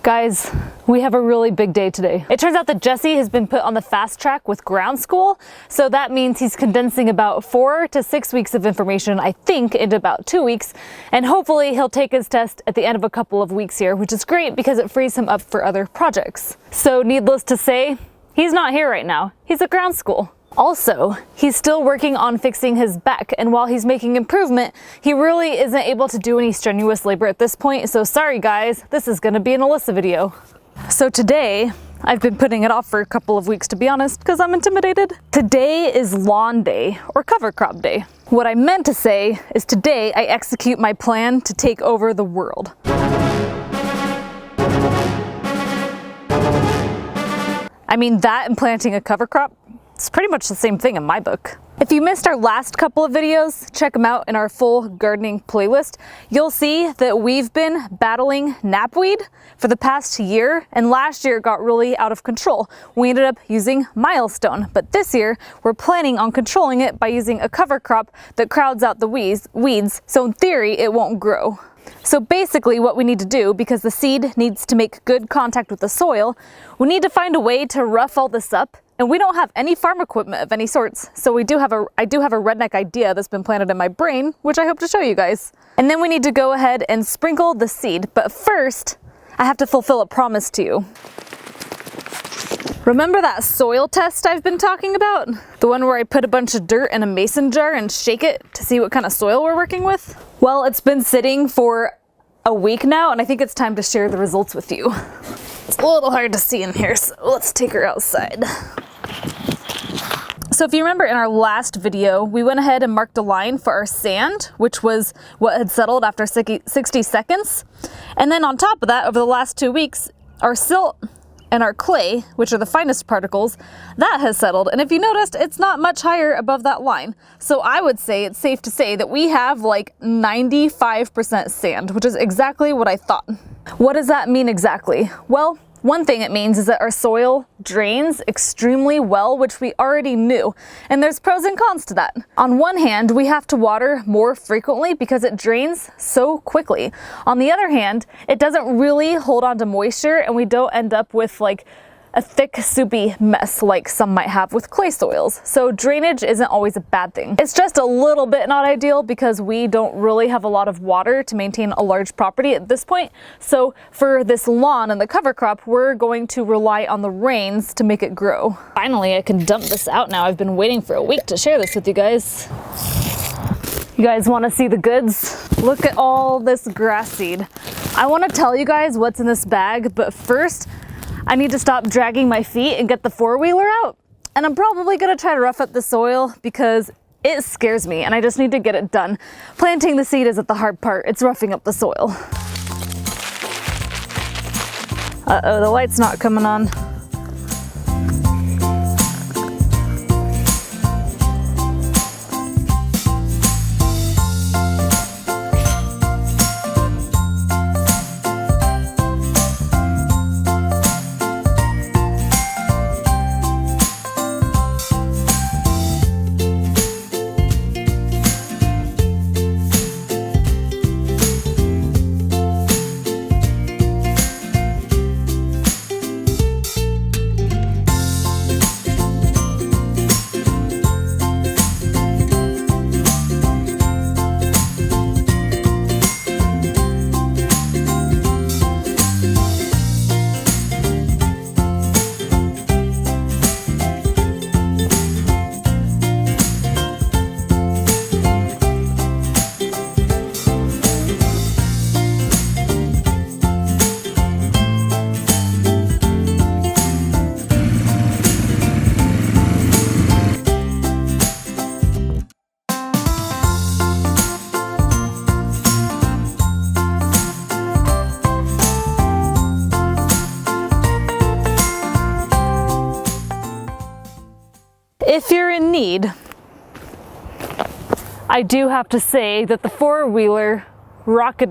Guys, we have a really big day today. It turns out that Jessie has been put on the fast track with ground school, so that means he's condensing about 4 to 6 weeks of information, I think, into about 2 weeks, and hopefully he'll take his test at the end of a couple of weeks here, which is great because it frees him up for other projects. So needless to say, he's not here right now. He's at ground school. Also, he's still working on fixing his back, and while he's making improvement, he really isn't able to do any strenuous labor at this point, so sorry guys, this is gonna be an Alyssa video. So today, I've been putting it off for a couple of weeks to be honest, because I'm intimidated. Today is lawn day, or cover crop day. What I meant to say is today I execute my plan to take over the world. I mean, that and planting a cover crop, it's pretty much the same thing in my book. If you missed our last couple of videos, check them out in our full gardening playlist. You'll see that we've been battling knapweed for the past year, and last year it got really out of control. We ended up using Milestone, but this year we're planning on controlling it by using a cover crop that crowds out the weeds, so in theory it won't grow. So basically what we need to do, because the seed needs to make good contact with the soil, we need to find a way to rough all this up, and we don't have any farm equipment of any sorts. So I do have a redneck idea that's been planted in my brain, which I hope to show you guys. And then we need to go ahead and sprinkle the seed, but first I have to fulfill a promise to you. Remember that soil test I've been talking about? The one where I put a bunch of dirt in a mason jar and shake it to see what kind of soil we're working with? Well, it's been sitting for a week now, and I think it's time to share the results with you. It's a little hard to see in here, so let's take her outside. So if you remember in our last video, we went ahead and marked a line for our sand, which was what had settled after 60 seconds. And then on top of that, over the last 2 weeks, our silt and our clay, which are the finest particles, that has settled. And if you noticed, it's not much higher above that line. So I would say it's safe to say that we have like 95% sand, which is exactly what I thought. What does that mean exactly? Well, one thing it means is that our soil drains extremely well, which we already knew, and there's pros and cons to that. On one hand, we have to water more frequently because it drains so quickly. On the other hand, it doesn't really hold on to moisture, and we don't end up with like a thick, soupy mess like some might have with clay soils. So drainage isn't always a bad thing. It's just a little bit not ideal because we don't really have a lot of water to maintain a large property at this point. So for this lawn and the cover crop, we're going to rely on the rains to make it grow. Finally, I can dump this out now. I've been waiting for a week to share this with you guys. You guys want to see the goods? Look at all this grass seed. I want to tell you guys what's in this bag, but first, I need to stop dragging my feet and get the four-wheeler out. And I'm probably gonna try to rough up the soil because it scares me and I just need to get it done. Planting the seed isn't the hard part, it's roughing up the soil. Uh-oh, the light's not coming on. If you're in need, I do have to say that the four-wheeler rocked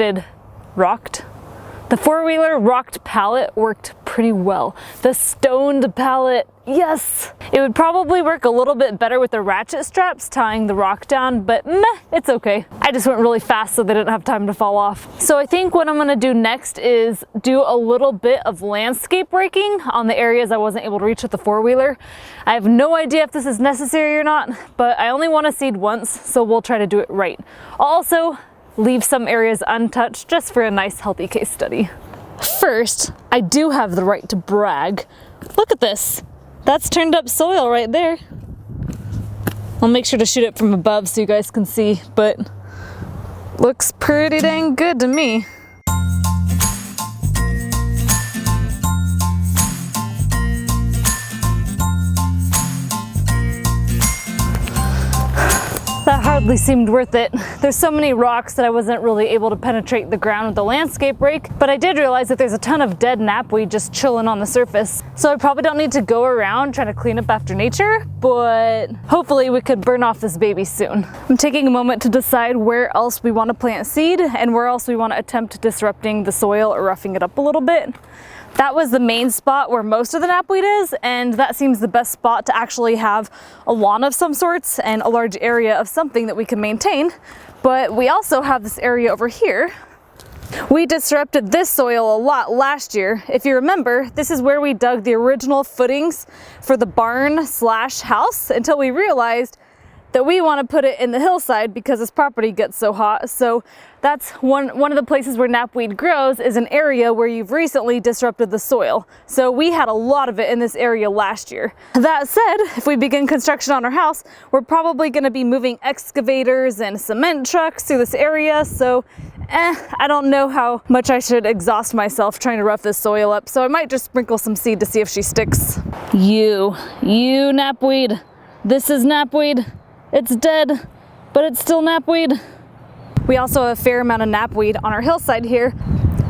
pallet worked pretty well. The stoned pallet, yes! It would probably work a little bit better with the ratchet straps tying the rock down, but meh, it's okay. I just went really fast so they didn't have time to fall off. So I think what I'm gonna do next is do a little bit of landscape raking on the areas I wasn't able to reach with the four-wheeler. I have no idea if this is necessary or not, but I only want to seed once, so we'll try to do it right. I'll also leave some areas untouched just for a nice healthy case study. First, I do have the right to brag. Look at this. That's turned up soil right there. I'll make sure to shoot it from above so you guys can see, but looks pretty dang good to me. That hardly seemed worth it. There's so many rocks that I wasn't really able to penetrate the ground with the landscape rake, but I did realize that there's a ton of dead knapweed just chilling on the surface. So I probably don't need to go around trying to clean up after nature, but hopefully we could burn off this baby soon. I'm taking a moment to decide where else we want to plant seed and where else we want to attempt disrupting the soil or roughing it up a little bit. That was the main spot where most of the knapweed is, and that seems the best spot to actually have a lawn of some sorts and a large area of something that we can maintain. But we also have this area over here. We disrupted this soil a lot last year. If you remember, this is where we dug the original footings for the barn slash house until we realized that we want to put it in the hillside because this property gets so hot. So that's one of the places where knapweed grows, is an area where you've recently disrupted the soil. So we had a lot of it in this area last year. That said, if we begin construction on our house, we're probably going to be moving excavators and cement trucks through this area. So I don't know how much I should exhaust myself trying to rough this soil up. So I might just sprinkle some seed to see if she sticks. You knapweed. This is knapweed. It's dead, but it's still knapweed. We also have a fair amount of knapweed on our hillside here,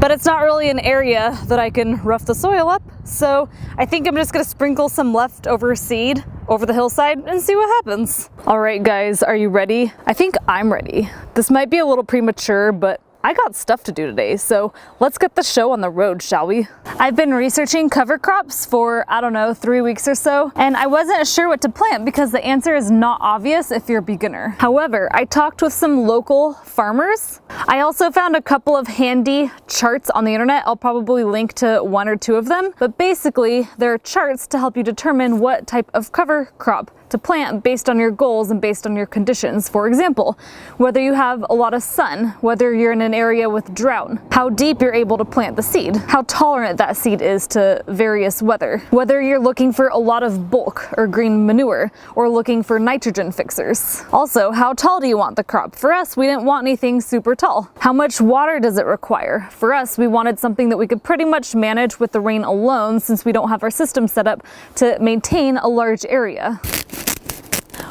but it's not really an area that I can rough the soil up. So I think I'm just gonna sprinkle some leftover seed over the hillside and see what happens. All right, guys, are you ready? I think I'm ready. This might be a little premature, but I got stuff to do today, so let's get the show on the road, shall we? I've been researching cover crops for, I don't know, 3 weeks or so, and I wasn't sure what to plant because the answer is not obvious if you're a beginner. However, I talked with some local farmers. I also found a couple of handy charts on the internet. I'll probably link to 1 or 2 of them, but basically there are charts to help you determine what type of cover crop to plant based on your goals and based on your conditions. For example, whether you have a lot of sun, whether you're in an area with drought, how deep you're able to plant the seed, how tolerant that seed is to various weather, whether you're looking for a lot of bulk or green manure or looking for nitrogen fixers. Also, how tall do you want the crop? For us, we didn't want anything super tall. How much water does it require? For us, we wanted something that we could pretty much manage with the rain alone since we don't have our system set up to maintain a large area.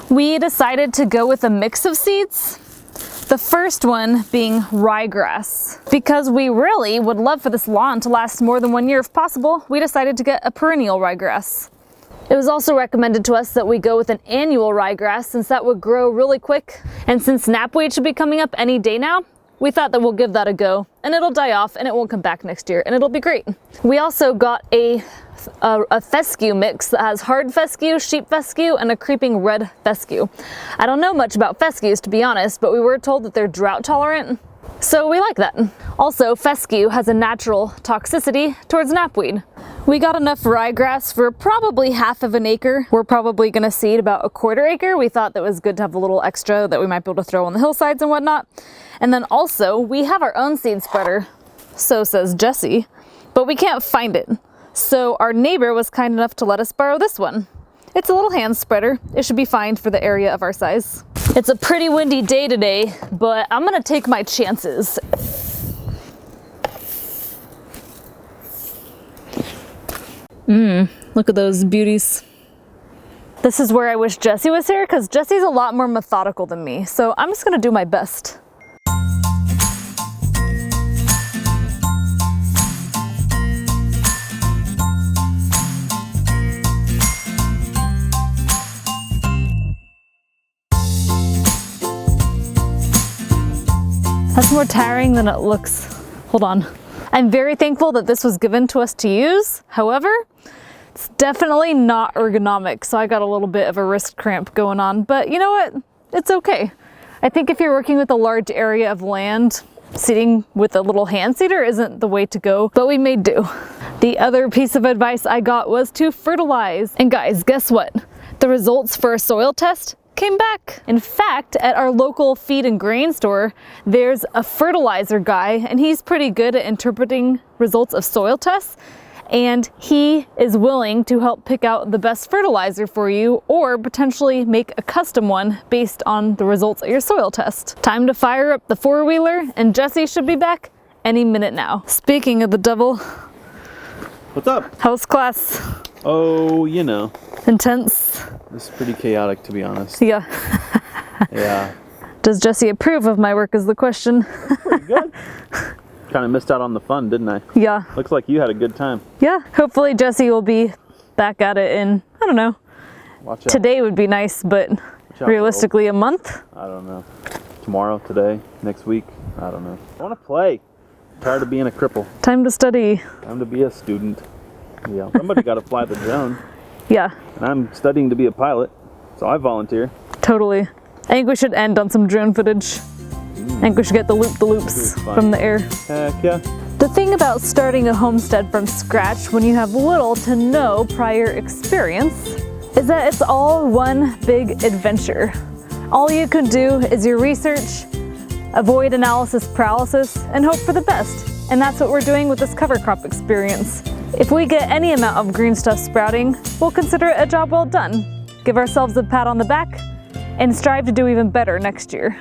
We decided to go with a mix of seeds. The first one being ryegrass. Because we really would love for this lawn to last more than 1 year if possible, we decided to get a perennial ryegrass. It was also recommended to us that we go with an annual ryegrass since that would grow really quick. And since knapweed should be coming up any day now, we thought that we'll give that a go and it'll die off and it won't come back next year and it'll be great. We also got a fescue mix that has hard fescue, sheep fescue, and a creeping red fescue. I don't know much about fescues to be honest, but we were told that they're drought tolerant, so we like that. Also, fescue has a natural toxicity towards knapweed. We got enough ryegrass for probably half of an acre. We're probably gonna seed about a 1/4 acre. We thought that was good to have a little extra that we might be able to throw on the hillsides and whatnot. And then also, we have our own seed spreader, so says Jessie, but we can't find it. So our neighbor was kind enough to let us borrow this one. It's a little hand spreader. It should be fine for the area of our size. It's a pretty windy day today, but I'm gonna take my chances. Look at those beauties. This is where I wish Jessie was here because Jessie's a lot more methodical than me. So I'm just gonna do my best. That's more tiring than it looks. Hold on. I'm very thankful that this was given to us to use. However, it's definitely not ergonomic, so I got a little bit of a wrist cramp going on, but you know what? It's okay. I think if you're working with a large area of land, seeding with a little hand seeder isn't the way to go, but we made do. The other piece of advice I got was to fertilize. And guys, guess what? The results for a soil test came back. In fact, at our local feed and grain store, there's a fertilizer guy, and he's pretty good at interpreting results of soil tests. And he is willing to help pick out the best fertilizer for you, or potentially make a custom one based on the results of your soil test. Time to fire up the four-wheeler, and Jessie should be back any minute now. Speaking of the devil. What's up? How's class? Oh, you know. Intense? It's pretty chaotic, to be honest. Yeah. Yeah. Does Jessie approve of my work is the question. Pretty good. Kind of missed out on the fun, didn't I? Yeah. Looks like you had a good time. Yeah. Hopefully Jessie will be back at it in, I don't know. Watch out. Today would be nice, but realistically a month? I don't know. Tomorrow, today, next week, I don't know. I want to play. Tired of being a cripple. Time to study. Time to be a student. Yeah. Somebody got to fly the drone. Yeah. And I'm studying to be a pilot, so I volunteer. Totally. I think we should end on some drone footage. I think we should get the loop-the-loops from the air. Heck yeah. The thing about starting a homestead from scratch when you have little to no prior experience is that it's all one big adventure. All you can do is your research, avoid analysis paralysis, and hope for the best. And that's what we're doing with this cover crop experience. If we get any amount of green stuff sprouting, we'll consider it a job well done. Give ourselves a pat on the back and strive to do even better next year.